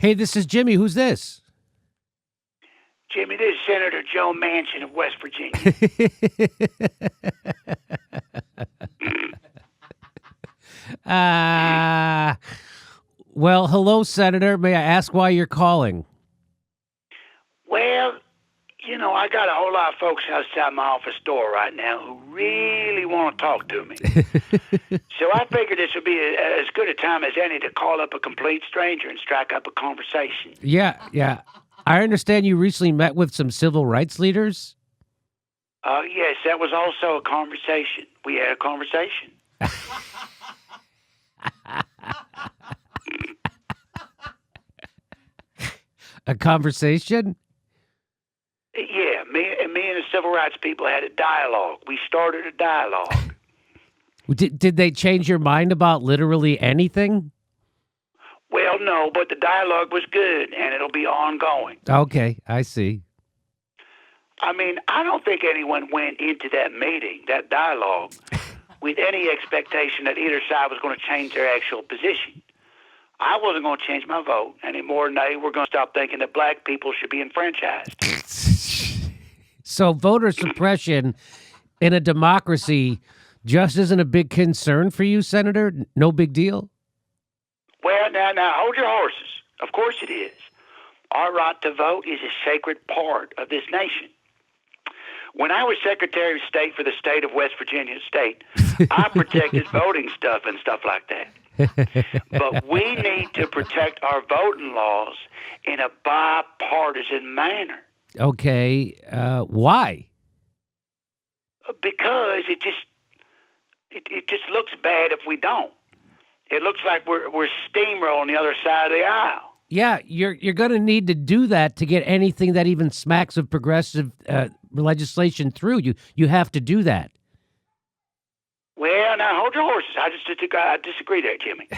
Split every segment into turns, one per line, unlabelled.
Hey, this is Jimmy. Who's this?
Jimmy, this is Senator Joe Manchin of West Virginia.
Well, hello, Senator. May I ask why you're calling?
Well, you know, I got a whole lot of folks outside my office door right now who really want to talk to me. So I figured this would be as good a time as any to call up a complete stranger and strike up a conversation.
Yeah. I understand you recently met with some civil rights leaders.
Yes, that was also a conversation. We had a conversation.
A conversation?
Yeah, me and the civil rights people had a dialogue. We started a dialogue.
Did they change your mind about literally anything?
Well, no, but the dialogue was good, and it'll be ongoing.
Okay, I see.
I mean, I don't think anyone went into that meeting, that dialogue, with any expectation that either side was going to change their actual position. I wasn't going to change my vote any more than they were going to stop thinking that black people should be enfranchised.
So voter suppression in a democracy just isn't a big concern for you, Senator? No big deal?
Well, now, hold your horses. Of course it is. Our right to vote is a sacred part of this nation. When I was Secretary of State for the state of West Virginia State, I protected voting stuff and stuff like that. But we need to protect our voting laws in a bipartisan manner.
Okay, why?
Because it just looks bad if we don't. It looks like we're steamrolling the other side of the aisle.
Yeah, you're going to need to do that to get anything that even smacks of progressive legislation through. You have to do that.
Well, now hold your horses. I disagree there, Jimmy.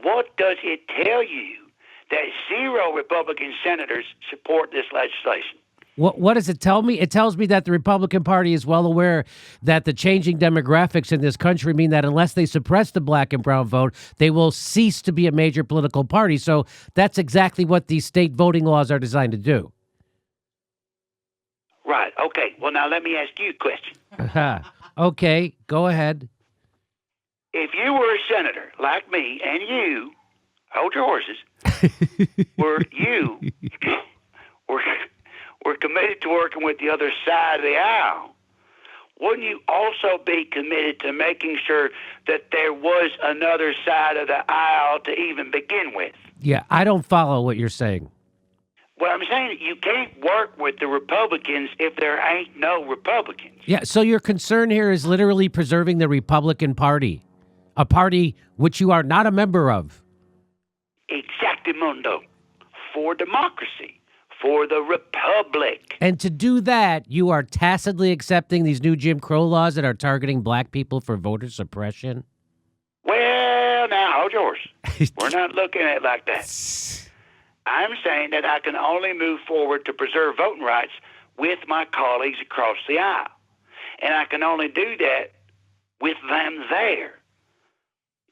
What does it tell you that 0 Republican senators support this legislation?
What does it tell me? It tells me that the Republican Party is well aware that the changing demographics in this country mean that unless they suppress the black and brown vote, they will cease to be a major political party. So that's exactly what these state voting laws are designed to do.
Right. Okay. Well, now let me ask you a question.
Okay. Go ahead.
If you were a senator like me and you, hold your horses, were committed to working with the other side of the aisle, wouldn't you also be committed to making sure that there was another side of the aisle to even begin with?
Yeah, I don't follow what you're saying.
Well, I'm saying you can't work with the Republicans if there ain't no Republicans.
Yeah, so your concern here is literally preserving the Republican Party, a party which you are not a member of.
Exactamundo. For democracy. For the republic.
And to do that, you are tacitly accepting these new Jim Crow laws that are targeting black people for voter suppression?
Well, now, hold yours. We're not looking at it like that. I'm saying that I can only move forward to preserve voting rights with my colleagues across the aisle. And I can only do that with them there.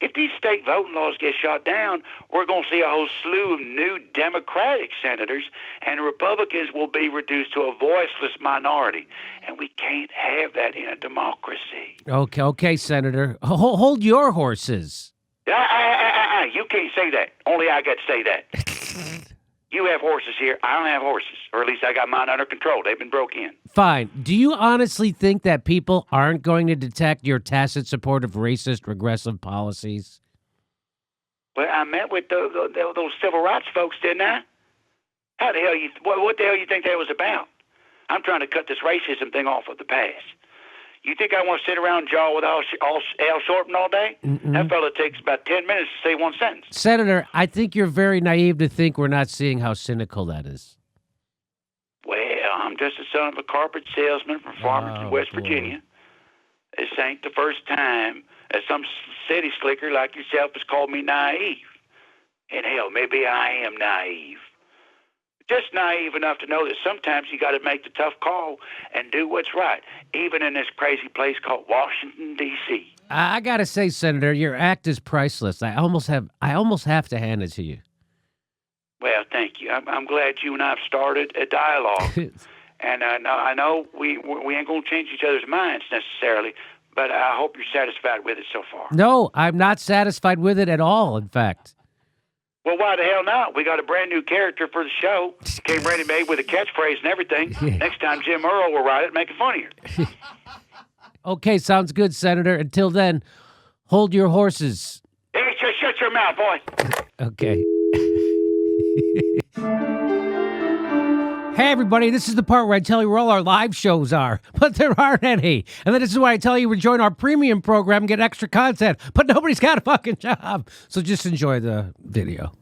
If these state voting laws get shot down, we're going to see a whole slew of new Democratic senators, and Republicans will be reduced to a voiceless minority. And we can't have that in a democracy.
Okay, Senator. Hold your horses.
You can't say that. Only I got to say that. You have horses here. I don't have horses. Or at least I got mine under control. They've been broke in.
Fine. Do you honestly think that people aren't going to detect your tacit support of racist, regressive policies?
Well, I met with those civil rights folks, didn't I? How the hell what the hell you think that was about? I'm trying to cut this racism thing off of the past. You think I want to sit around and jaw with Al Sharpton all day? Mm-mm. That fella takes about 10 minutes to say one sentence.
Senator, I think you're very naive to think we're not seeing how cynical that is.
Well, I'm just the son of a carpet salesman from Farmington, West Virginia. This ain't the first time that some city slicker like yourself has called me naive. And hell, maybe I am naive. Just naive enough to know that sometimes you got to make the tough call and do what's right, even in this crazy place called Washington, D.C.
I got to say, Senator, your act is priceless. I almost have to hand it to you.
Well, thank you. I'm glad you and I have started a dialogue. And I know we ain't going to change each other's minds necessarily, but I hope you're satisfied with it so far.
No, I'm not satisfied with it at all, in fact.
Well, why the hell not? We got a brand new character for the show. Came ready made with a catchphrase and everything. Next time Jim Earl will write it, making fun of you.
Okay, sounds good, Senator. Until then, hold your horses.
Hey, just shut your mouth, boy.
Okay. Hey, everybody, this is the part where I tell you where all our live shows are, but there aren't any. And then this is why I tell you to join our premium program and get extra content, but nobody's got a fucking job. So just enjoy the video.